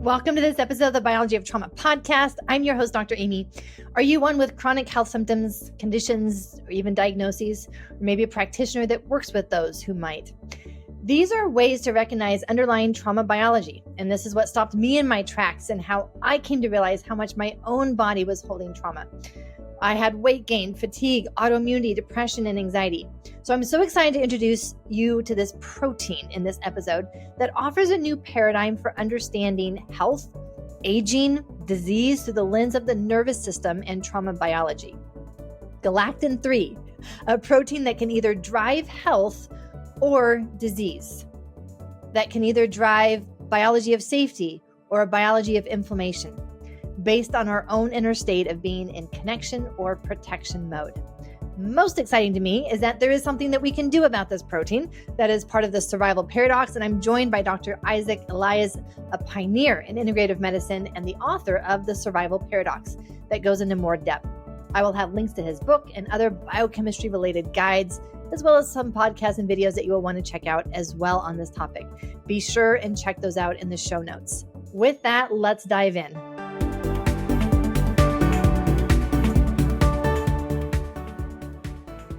Welcome to this episode of the Biology of Trauma podcast. I'm your host, Dr. Aimie. Are you one with chronic health symptoms, conditions, or even diagnoses, or maybe a practitioner that works with those who might? These are ways to recognize underlying trauma biology, and this is what stopped me in my tracks and how I came to realize how much my own body was holding trauma. I had weight gain, fatigue, autoimmunity, depression, and anxiety. So I'm so excited to introduce you to this protein in this episode that offers a new paradigm for understanding health, aging, disease through the lens of the nervous system and trauma biology. Galactin-3, a protein that can either drive health or disease, that can either drive biology of safety or a biology of inflammation, based on our own inner state of being in connection or protection mode. Most exciting to me is that there is something that we can do about this protein that is part of the survival paradox, and I'm joined by Dr. Eliaz, a pioneer in integrative medicine and the author of The Survival Paradox that goes into more depth. I will have links to his book and other biochemistry-related guides, as well as some podcasts and videos that you will want to check out as well on this topic. Be sure and check those out in the show notes. With that, let's dive in.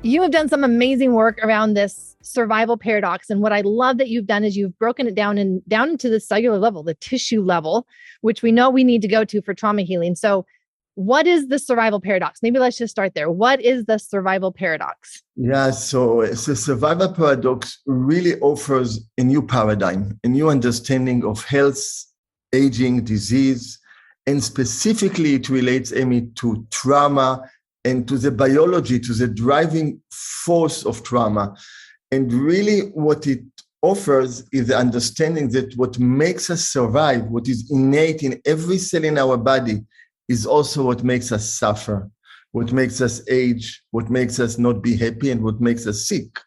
You have done some amazing work around this survival paradox. And what I love that you've done is you've broken it down into the cellular level, the tissue level, which we know we need to go to for trauma healing. So what is the survival paradox? Maybe let's just start there. What is the survival paradox? Yeah, so the survival paradox really offers a new paradigm, a new understanding of health, aging, disease, and specifically it relates, Aimie, to trauma and to the biology, to the driving force of trauma. And really what it offers is the understanding that what makes us survive, what is innate in every cell in our body, is also what makes us suffer, what makes us age, what makes us not be happy, and what makes us sick.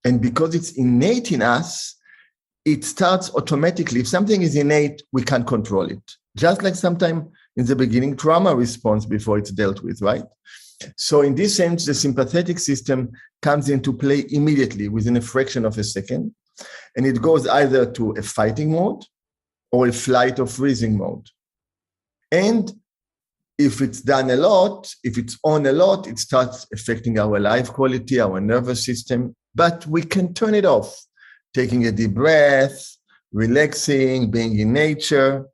And because it's innate in us, it starts automatically. If something is innate, we can't control it. Just like sometimes in the beginning, trauma response before it's dealt with, right? So in this sense, the sympathetic system comes into play immediately within a fraction of a second, and it goes either to a fighting mode or a flight or freezing mode. And if it's done a lot, if it's on a lot, it starts affecting our life quality, our nervous system, but we can turn it off, taking a deep breath, relaxing, being in nature.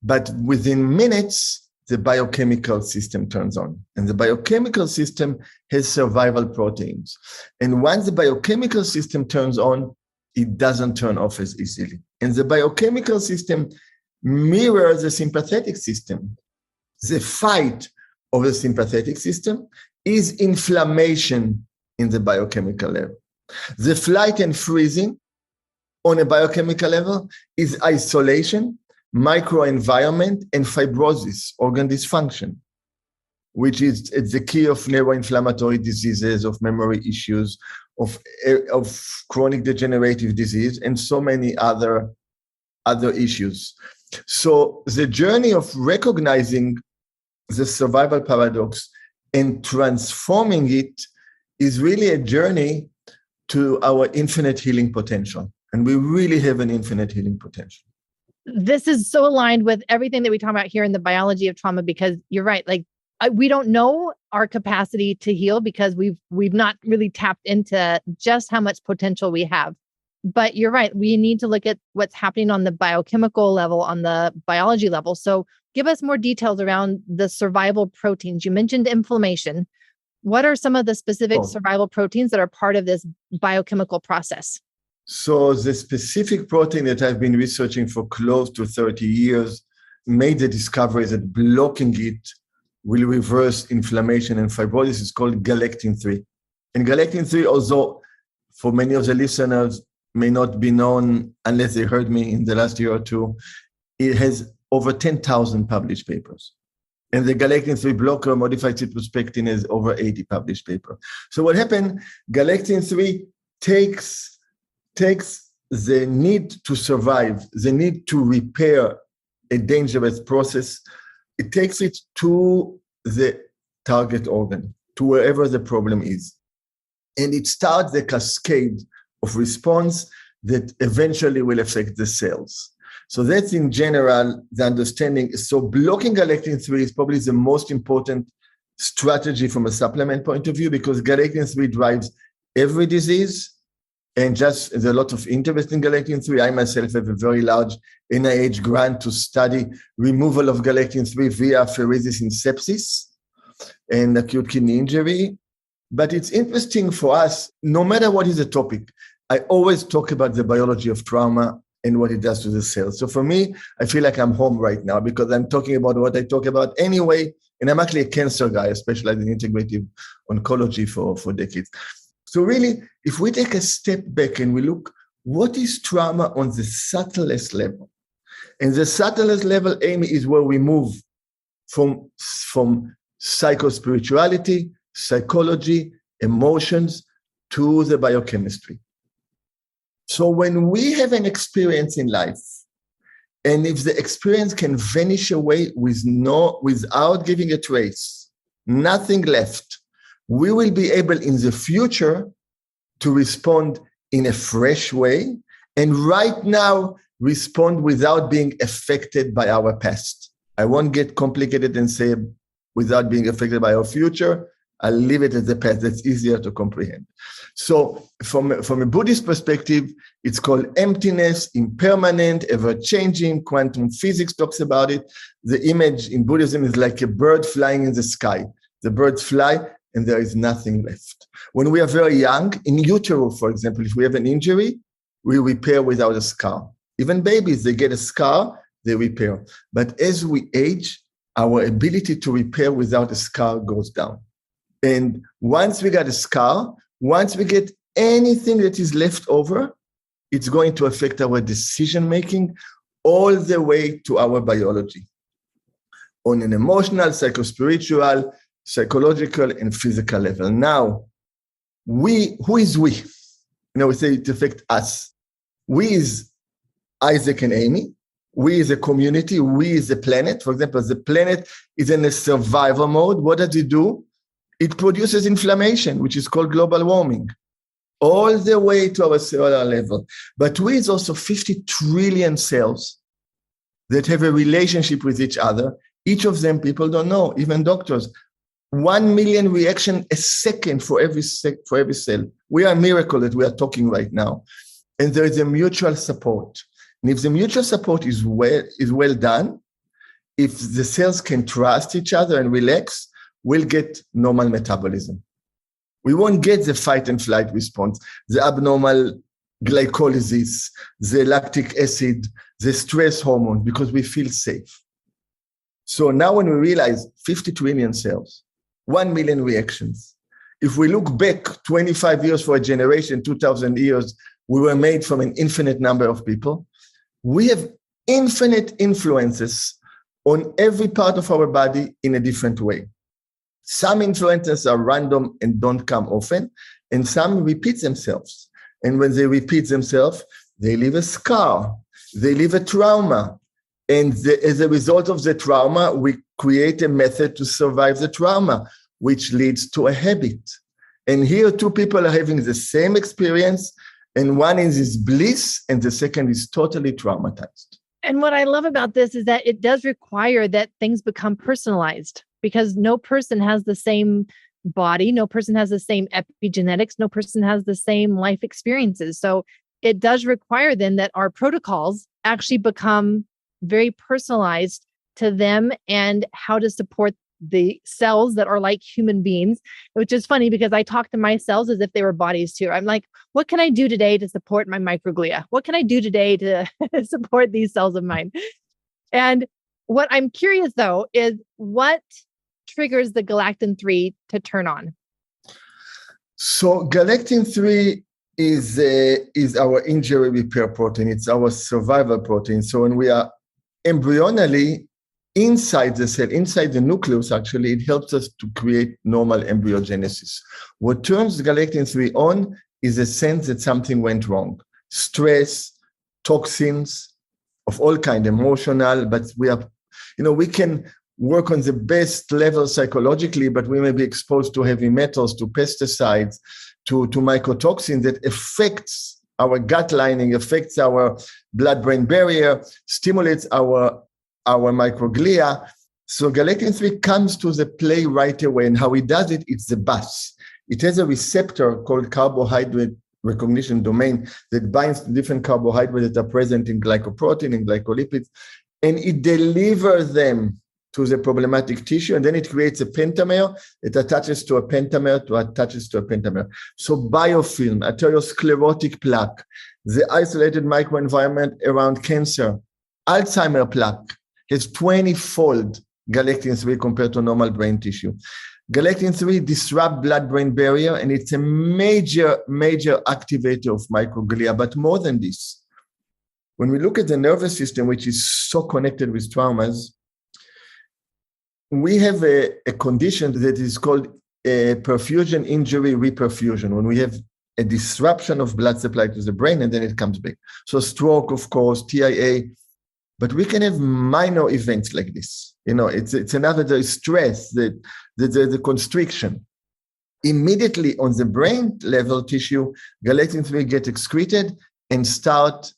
But within minutes, the biochemical system turns on. And the biochemical system has survival proteins. And once the biochemical system turns on, it doesn't turn off as easily. And the biochemical system mirrors the sympathetic system. The fight of the sympathetic system is inflammation in the biochemical level. The flight and freezing on a biochemical level is isolation, microenvironment, and fibrosis, organ dysfunction, which is the key of neuroinflammatory diseases, of memory issues, of chronic degenerative disease, and so many other issues. So the journey of recognizing the survival paradox and transforming it is really a journey to our infinite healing potential. And we really have an infinite healing potential. This is so aligned with everything that we talk about here in the biology of trauma, because you're right. Like we don't know our capacity to heal because we've not really tapped into just how much potential we have. But you're right. We need to look at what's happening on the biochemical level, on the biology level. So give us more details around the survival proteins. You mentioned inflammation. What are some of the specific survival proteins that are part of this biochemical process? So the specific protein that I've been researching for close to 30 years made the discovery that blocking it will reverse inflammation and fibrosis. Is called galactin-3. And galactin-3, although for many of the listeners may not be known unless they heard me in the last year or two, it has over 10,000 published papers. And the galactin-3 blocker, modified cyprospectin, has over 80 published papers. So what happened, galactin-3 takes the need to survive, the need to repair a dangerous process, it takes it to the target organ, to wherever the problem is. And it starts the cascade of response that eventually will affect the cells. So that's in general the understanding. So blocking galectin-3 is probably the most important strategy from a supplement point of view, because galectin-3 drives every disease. And just there's a lot of interest in galectin-3. I myself have a very large NIH grant to study removal of galectin-3 via apheresis in sepsis and acute kidney injury. But it's interesting for us, no matter what is the topic, I always talk about the biology of trauma and what it does to the cells. So for me, I feel like I'm home right now because I'm talking about what I talk about anyway. And I'm actually a cancer guy, I specialize in integrative oncology for decades. So really, if we take a step back and we look, what is trauma on the subtlest level? And the subtlest level, Aimie, is where we move from psychospirituality, psychology, emotions, to the biochemistry. So when we have an experience in life, and if the experience can vanish away without giving a trace, nothing left, we will be able in the future to respond in a fresh way, and right now respond without being affected by our past. I won't get complicated and say without being affected by our future. I'll leave it as the past. That's easier to comprehend. So from a Buddhist perspective, it's called emptiness, impermanent, ever-changing. Quantum physics talks about it. The image in Buddhism is like a bird flying in the sky. The birds fly and there is nothing left. When we are very young, in utero, for example, if we have an injury, we repair without a scar. Even babies, they get a scar, they repair. But as we age, our ability to repair without a scar goes down. And once we got a scar, once we get anything that is left over, it's going to affect our decision-making all the way to our biology on an emotional, psychospiritual, psychological, and physical level. Now, who is we? We say it affects us. We is Isaac and Aimie. We is a community. We is a planet. For example, the planet is in a survival mode. What does it do? It produces inflammation, which is called global warming, all the way to our cellular level. But we is also 50 trillion cells that have a relationship with each other. Each of them, people don't know, even doctors. 1 million reactions a second for every cell. We are a miracle that we are talking right now. And there is a mutual support. And if the mutual support is well done, if the cells can trust each other and relax, we'll get normal metabolism. We won't get the fight and flight response, the abnormal glycolysis, the lactic acid, the stress hormone, because we feel safe. So now when we realize 50 trillion cells, 1 million reactions, if we look back 25 years for a generation, 2,000 years, we were made from an infinite number of people. We have infinite influences on every part of our body in a different way. Some influences are random and don't come often, and some repeat themselves. And when they repeat themselves, they leave a scar, they leave a trauma. And as a result of the trauma, we create a method to survive the trauma, which leads to a habit. And here, two people are having the same experience, and one is bliss, and the second is totally traumatized. And what I love about this is that it does require that things become personalized, because no person has the same body, no person has the same epigenetics, no person has the same life experiences. So it does require then that our protocols actually become very personalized to them and how to support the cells that are like human beings, which is funny because I talk to my cells as if they were bodies too. I'm like, what can I do today to support my microglia? What can I do today to support these cells of mine? And what I'm curious though is what triggers the galectin-3 to turn on? So galectin-3 is our injury repair protein. It's our survival protein. So when we are embryonally inside the cell, inside the nucleus, actually, it helps us to create normal embryogenesis. What turns galectin-3 on is a sense that something went wrong. Stress, toxins of all kinds, emotional, but we can work on the best level psychologically, but we may be exposed to heavy metals, to pesticides, to mycotoxins that affects our gut lining, affects our blood-brain barrier, stimulates our microglia. So galectin-3 comes to the play right away. And how it does it, it's the bus. It has a receptor called carbohydrate recognition domain that binds to different carbohydrates that are present in glycoprotein and glycolipids, and it delivers them to the problematic tissue, and then it creates a pentamer. It attaches to a pentamer, So biofilm, atherosclerotic plaque, the isolated microenvironment around cancer, Alzheimer plaque has 20-fold galectin-3 compared to normal brain tissue. Galectin-3 disrupts blood-brain barrier, and it's a major activator of microglia. But more than this, when we look at the nervous system, which is so connected with traumas, we have a condition that is called a perfusion injury reperfusion, when we have a disruption of blood supply to the brain and then it comes back. So stroke, of course, TIA, but we can have minor events like this. It's another stress, the constriction. Immediately on the brain level tissue, galectin-3 gets excreted and start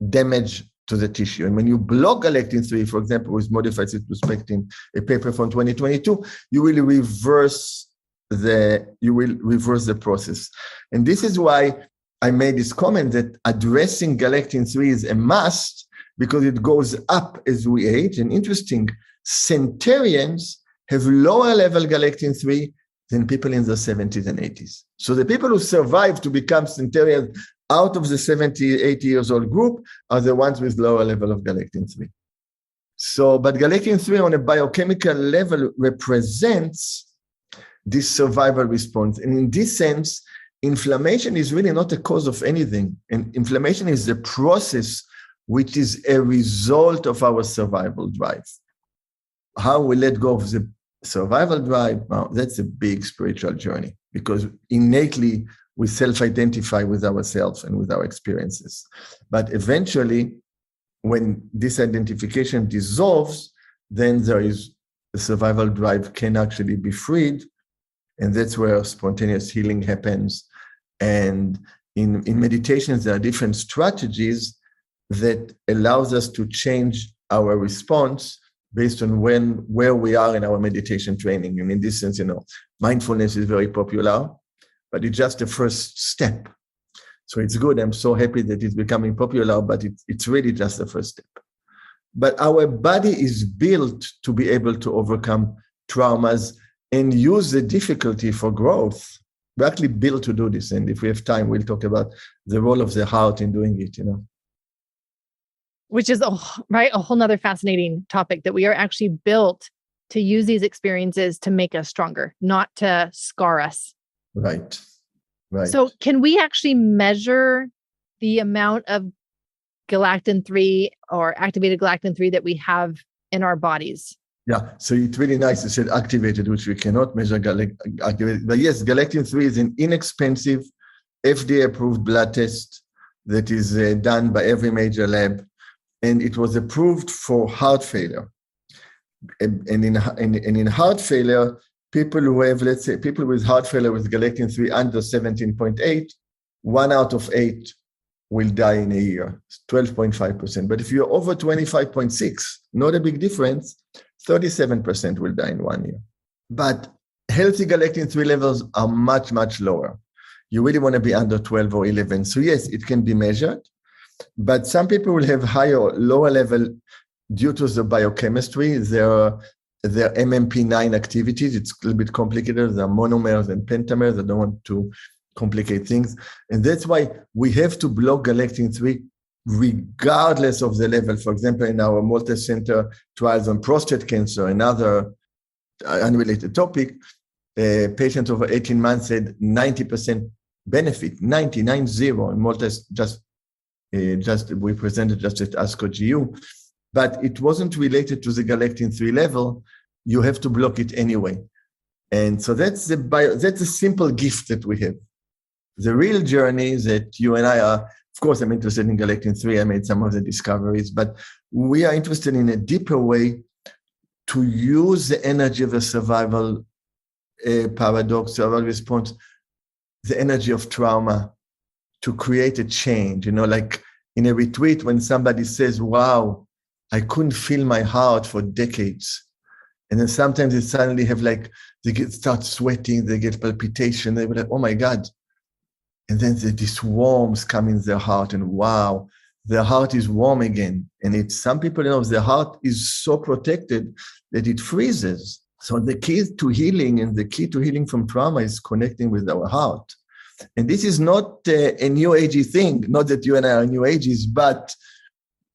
damage to the tissue. And when you block galectin-3, for example, with modified cytospectin, a paper from 2022, you will reverse the process. And this is why I made this comment that addressing galectin-3 is a must, because it goes up as we age. And interesting, centenarians have lower level galectin-3 than people in the 70s and 80s. So the people who survive to become centenarians out of the 70, 80 years old group are the ones with lower level of galectin-3. So, but galectin-3 on a biochemical level represents this survival response. And in this sense, inflammation is really not a cause of anything. And inflammation is the process which is a result of our survival drive. How we let go of the survival drive, well, that's a big spiritual journey, because innately we self-identify with ourselves and with our experiences. But eventually, when this identification dissolves, then there is the survival drive can actually be freed. And that's where spontaneous healing happens. And in meditations, there are different strategies that allows us to change our response based on where we are in our meditation training. And in this sense, mindfulness is very popular, but it's just the first step. So it's good. I'm so happy that it's becoming popular, but it's really just the first step. But our body is built to be able to overcome traumas and use the difficulty for growth. We're actually built to do this. And if we have time, we'll talk about the role of the heart in doing it, Which is a whole nother fascinating topic, that we are actually built to use these experiences to make us stronger, not to scar us. Right. So can we actually measure the amount of galactin-3 or activated galactin-3 that we have in our bodies? Yeah, so it's really nice. You said activated, which we cannot measure activated. But yes, galactin-3 is an inexpensive, FDA-approved blood test that is done by every major lab. And it was approved for heart failure. And in heart failure, people who have, let's say, people with heart failure with galectin-3 under 17.8, 1 out of 8 will die in a year, 12.5%. But if you're over 25.6, not a big difference, 37% will die in 1 year. But healthy galectin-3 levels are much, much lower. You really want to be under 12 or 11. So yes, it can be measured. But some people will have higher or lower level due to the biochemistry. Their MMP9 activities, it's a little bit complicated. There are monomers and pentamers. I don't want to complicate things. And that's why we have to block galectin-3 regardless of the level. For example, in our multi-center trials on prostate cancer, another unrelated topic, a patient over 18 months had 90% benefit, 90, and we presented just at ASCO GU, but it wasn't related to the galectin-3 level. You have to block it anyway. And so that's a simple gift that we have. The real journey that you and I are, of course, I'm interested in galectin-3. I made some of the discoveries, but we are interested in a deeper way to use the energy of a survival paradox, survival response, the energy of trauma, to create a change. Like in a retreat, when somebody says, wow, I couldn't feel my heart for decades. And then sometimes they suddenly have start sweating, they get palpitation, they were like, oh my God. And then this warmth comes in their heart, and wow, their heart is warm again. And some people, their heart is so protected that it freezes. So the key to healing and the key to healing from trauma is connecting with our heart. And this is not a new agey thing, not that you and I are new ages, but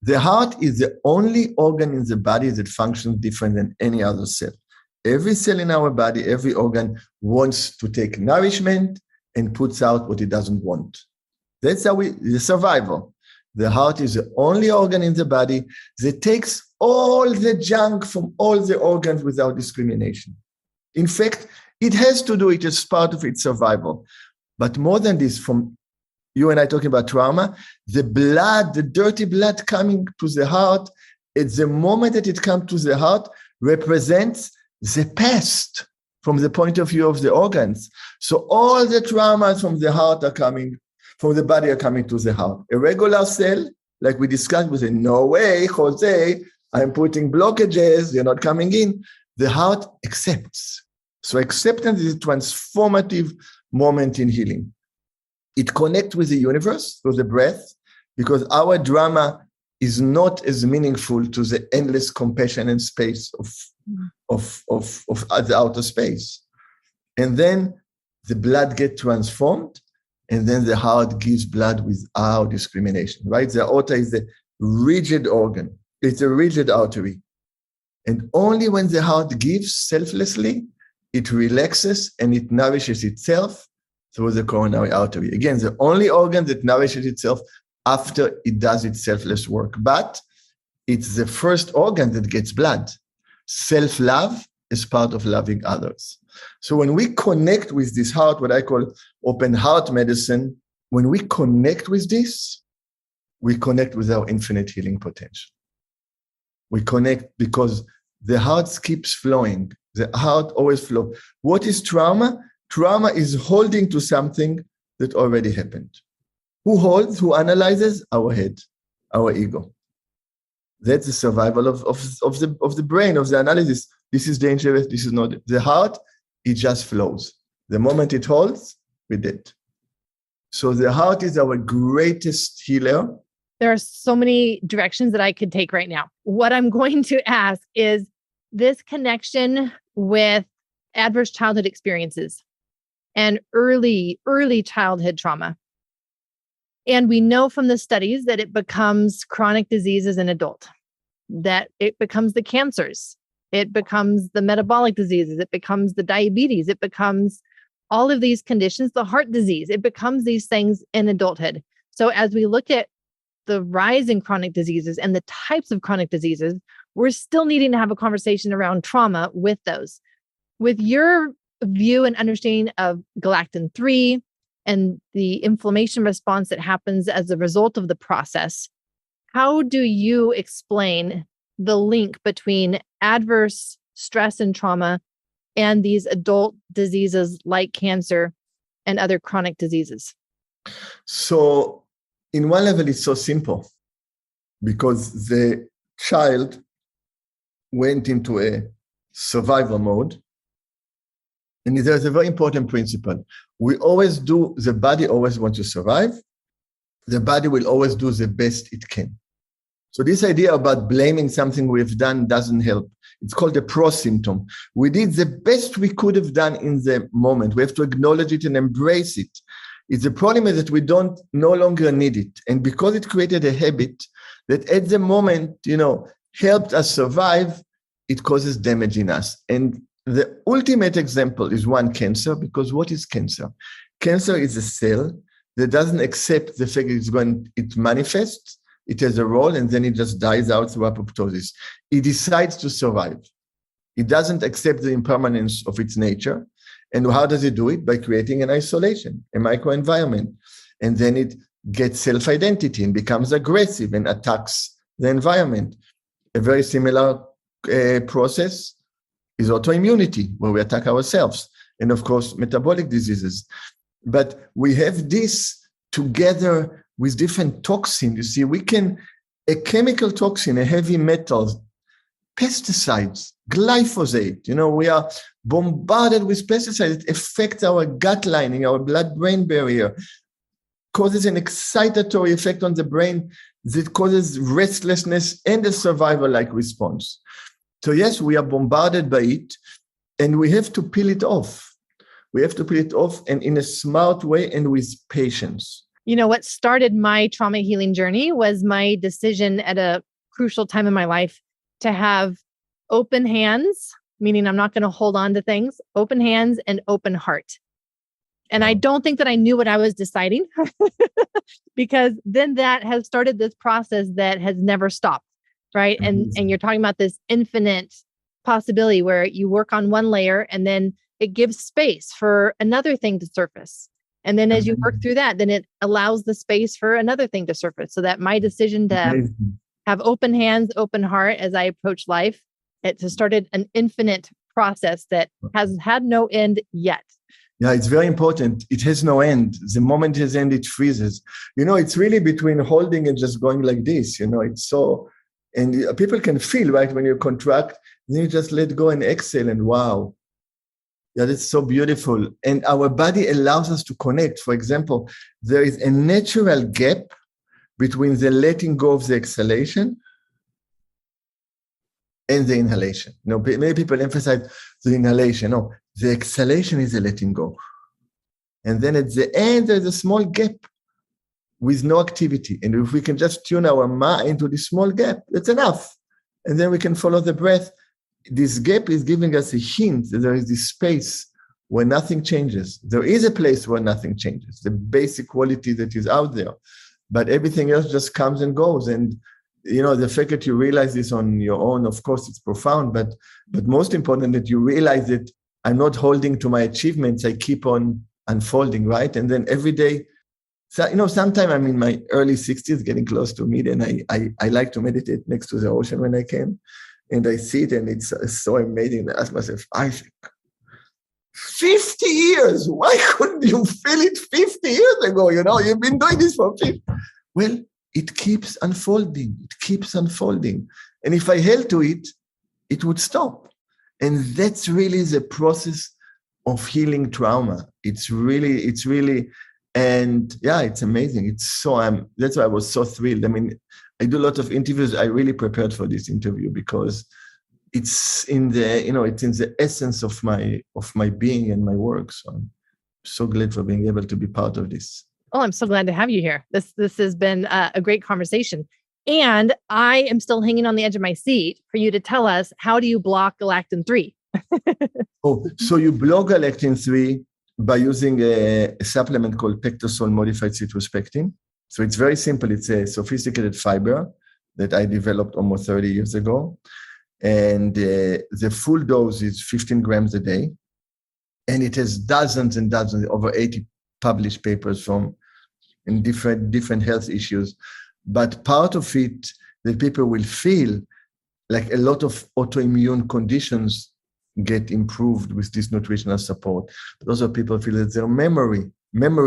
the heart is the only organ in the body that functions different than any other cell. Every cell in our body, every organ wants to take nourishment and puts out what it doesn't want. That's how the survival. The heart is the only organ in the body that takes all the junk from all the organs without discrimination. In fact, it has to do it as part of its survival. But more than this, from you and I talking about trauma, the blood, the dirty blood coming to the heart, at the moment that it comes to the heart, represents the past from the point of view of the organs. So all the traumas from the heart are coming, from the body are coming to the heart. A regular cell, like we discussed, we say, no way, Jose, I'm putting blockages, you're not coming in. The heart accepts. So acceptance is a transformative moment in healing. It connects with the universe, through the breath, because our drama is not as meaningful to the endless compassion and space of the outer space. And then the blood gets transformed, and then the heart gives blood without discrimination, right? The aorta is a rigid organ. It's a rigid artery. And only when the heart gives selflessly, it relaxes and it nourishes itself through the coronary artery. Again, the only organ that nourishes itself after it does its selfless work. But it's the first organ that gets blood. Self-love is part of loving others. So when we connect with this heart, what I call open heart medicine, when we connect with this, we connect with our infinite healing potential. We connect because the heart keeps flowing. The heart always flows. What is trauma? Trauma is holding to something that already happened. Who holds, who analyzes? Our head, our ego. That's the survival of the brain, of the analysis. This is dangerous, this is not. The heart, it just flows. The moment it holds, we're dead. So the heart is our greatest healer. There are so many directions that I could take right now. What I'm going to ask is this connection with adverse childhood experiences and early childhood trauma. And we know from the studies that it becomes chronic disease as an adult, that it becomes the cancers, it becomes the metabolic diseases, it becomes the diabetes, it becomes all of these conditions, the heart disease, it becomes these things in adulthood. So as we look at the rise in chronic diseases and the types of chronic diseases, we're still needing to have a conversation around trauma with those. With your view and understanding of galactin-3 and the inflammation response that happens as a result of the process, how do you explain the link between adverse stress and trauma and these adult diseases like cancer and other chronic diseases? So in one level, it's so simple because the child went into a survival mode. And there's a very important principle. We always do, the body always wants to survive. The body will always do the best it can. So this idea about blaming something we've done doesn't help. It's called a pro-symptom. We did the best we could have done in the moment. We have to acknowledge it and embrace it. The problem is that we don't no longer need it. And because it created a habit that at the moment, helped us survive, it causes damage in us. And the ultimate example is one, cancer, because what is cancer? Cancer is a cell that doesn't accept the fact that it manifests, it has a role, and then it just dies out through apoptosis. It decides to survive. It doesn't accept the impermanence of its nature. And how does it do it? By creating an isolation, a microenvironment. And then it gets self-identity and becomes aggressive and attacks the environment. A very similar process is autoimmunity, where we attack ourselves. And of course, metabolic diseases. But we have this together with different toxins. You see, a chemical toxin, a heavy metals, pesticides, glyphosate, we are bombarded with pesticides. It affects our gut lining, our blood-brain barrier, causes an excitatory effect on the brain that causes restlessness and a survival-like response. So yes, we are bombarded by it, and we have to peel it off. We have to peel it off, and in a smart way and with patience. What started my trauma healing journey was my decision at a crucial time in my life to have open hands, meaning I'm not going to hold on to things, open hands and open heart. And I don't think that I knew what I was deciding because then that has started this process that has never stopped, right? And you're talking about this infinite possibility where you work on one layer and then it gives space for another thing to surface. And then as you work through that, then it allows the space for another thing to surface. So that my decision to have open hands, open heart as I approach life, it has started an infinite process that has had no end yet. Yeah, it's very important. It has no end. The moment it has end, it freezes. It's really between holding and just going like this. It's so, and people can feel, right, when you contract, then you just let go and exhale, and wow. Yeah, that's so beautiful. And our body allows us to connect. For example, there is a natural gap between the letting go of the exhalation and the inhalation. Many people emphasize the inhalation. No, the exhalation is the letting go. And then at the end, there's a small gap with no activity. And if we can just tune our mind to this small gap, that's enough. And then we can follow the breath. This gap is giving us a hint that there is this space where nothing changes. There is a place where nothing changes, the basic quality that is out there. But everything else just comes and goes. And the fact that you realize this on your own, of course, it's profound, but most important that you realize that I'm not holding to my achievements. I keep on unfolding, right? And then every day, sometime I'm in my early 60s, getting close to mid, and I like to meditate next to the ocean when I can. And I see it, and it's so amazing. I ask myself, Isaac, 50 years, why couldn't you feel it 50 years ago? You've been doing this for 50. Well, it keeps unfolding. It keeps unfolding. And if I held to it, it would stop. And that's really the process of healing trauma. It's really, and yeah, it's amazing. That's why I was so thrilled. I do a lot of interviews. I really prepared for this interview because it's in the essence of my being and my work. So I'm so glad for being able to be part of this. Oh, I'm so glad to have you here. This has been a great conversation. And I am still hanging on the edge of my seat for you to tell us, how do you block galectin-3? So you block galectin-3 by using a supplement called Pectosol modified citrospectin. So it's very simple. It's a sophisticated fiber that I developed almost 30 years ago. And the full dose is 15 grams a day. And it has dozens and dozens, over 80 published papers in different health issues. But part of it that people will feel, like a lot of autoimmune conditions get improved with this nutritional support. But also people feel that their memory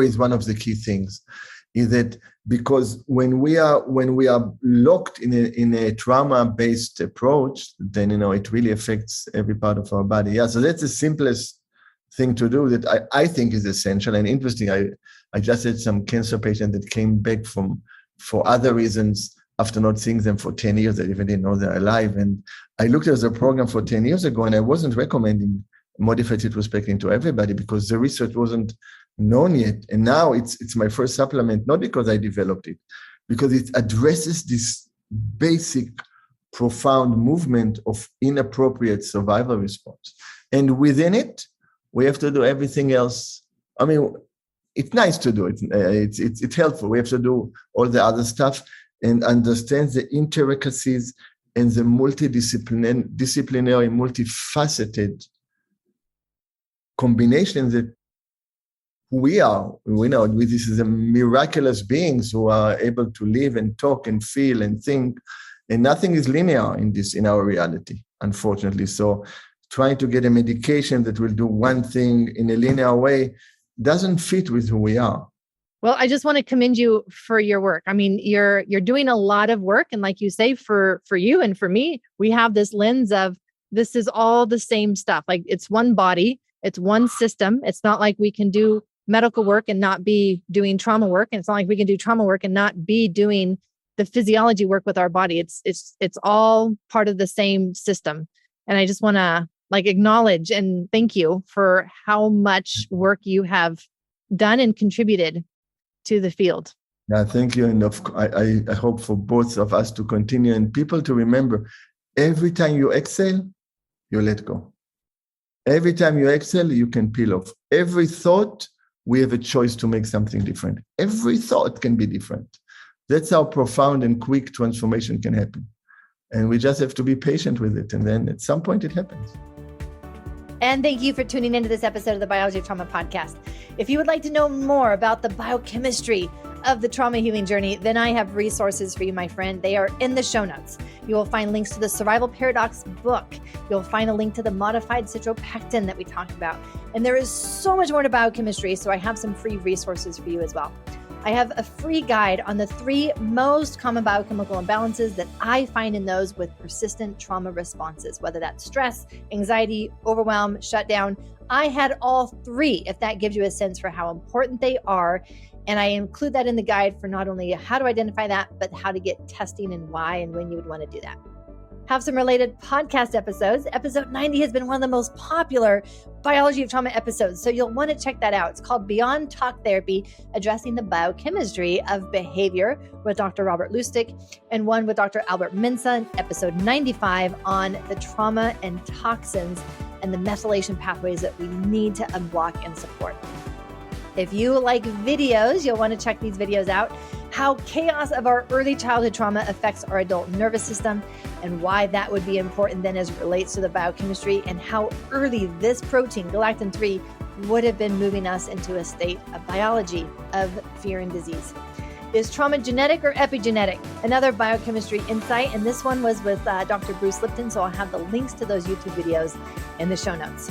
is one of the key things. Is that because when we are locked in a trauma-based approach, then it really affects every part of our body. Yeah, so that's the simplest thing to do that I think is essential and interesting. I just had some cancer patient that came back for other reasons after not seeing them for 10 years. They even didn't know they're alive. And I looked at the program for 10 years ago, and I wasn't recommending modified citrospectin to everybody because the research wasn't known yet. And now it's my first supplement, not because I developed it, because it addresses this basic, profound movement of inappropriate survival response. And within it, we have to do everything else. It's nice to do it. It's helpful. We have to do all the other stuff and understand the intricacies and the multidisciplinary, multifaceted combinations that we know this is a miraculous beings who are able to live and talk and feel and think, and nothing is linear in our reality, unfortunately. So trying to get a medication that will do one thing in a linear way doesn't fit with who we are. Well, I just want to commend you for your work. I mean, you're doing a lot of work. And like you say, for you and for me, we have this lens of this is all the same stuff. Like it's one body, it's one system. It's not like we can do medical work and not be doing trauma work. And it's not like we can do trauma work and not be doing the physiology work with our body. It's all part of the same system. And I just want to acknowledge and thank you for how much work you have done and contributed to the field. Yeah, thank you. And I hope for both of us to continue and people to remember, every time you exhale, you let go. Every time you exhale, you can peel off. Every thought, we have a choice to make something different. Every thought can be different. That's how profound and quick transformation can happen. And we just have to be patient with it. And then at some point it happens. And thank you for tuning into this episode of the Biology of Trauma podcast. If you would like to know more about the biochemistry of the trauma healing journey, then I have resources for you, my friend. They are in the show notes. You will find links to the Survival Paradox book. You'll find a link to the modified citropectin that we talked about. And there is so much more to biochemistry, so I have some free resources for you as well. I have a free guide on the 3 most common biochemical imbalances that I find in those with persistent trauma responses, whether that's stress, anxiety, overwhelm, shutdown. I had all 3, if that gives you a sense for how important they are. And I include that in the guide for not only how to identify that, but how to get testing and why and when you would want to do that. Have some related podcast episodes. Episode 90 has been one of the most popular Biology of Trauma episodes, so you'll want to check that out. It's called Beyond Talk Therapy, Addressing the Biochemistry of Behavior with Dr. Robert Lustig, and one with Dr. Albert Mensa, episode 95 on the trauma and toxins and the methylation pathways that we need to unblock and support. If you like videos, you'll want to check these videos out. How chaos of our early childhood trauma affects our adult nervous system and why that would be important then as it relates to the biochemistry, and how early this protein, galactin-3, would have been moving us into a state of biology of fear and disease. Is trauma genetic or epigenetic? Another biochemistry insight, and this one was with Dr. Bruce Lipton, so I'll have the links to those YouTube videos in the show notes.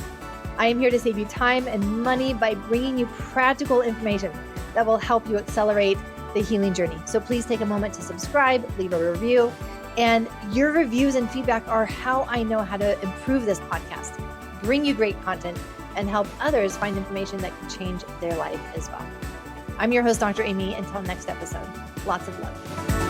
I am here to save you time and money by bringing you practical information that will help you accelerate the healing journey. So please take a moment to subscribe, leave a review, and your reviews and feedback are how I know how to improve this podcast, bring you great content, and help others find information that can change their life as well. I'm your host, Dr. Aimie. Until next episode, lots of love.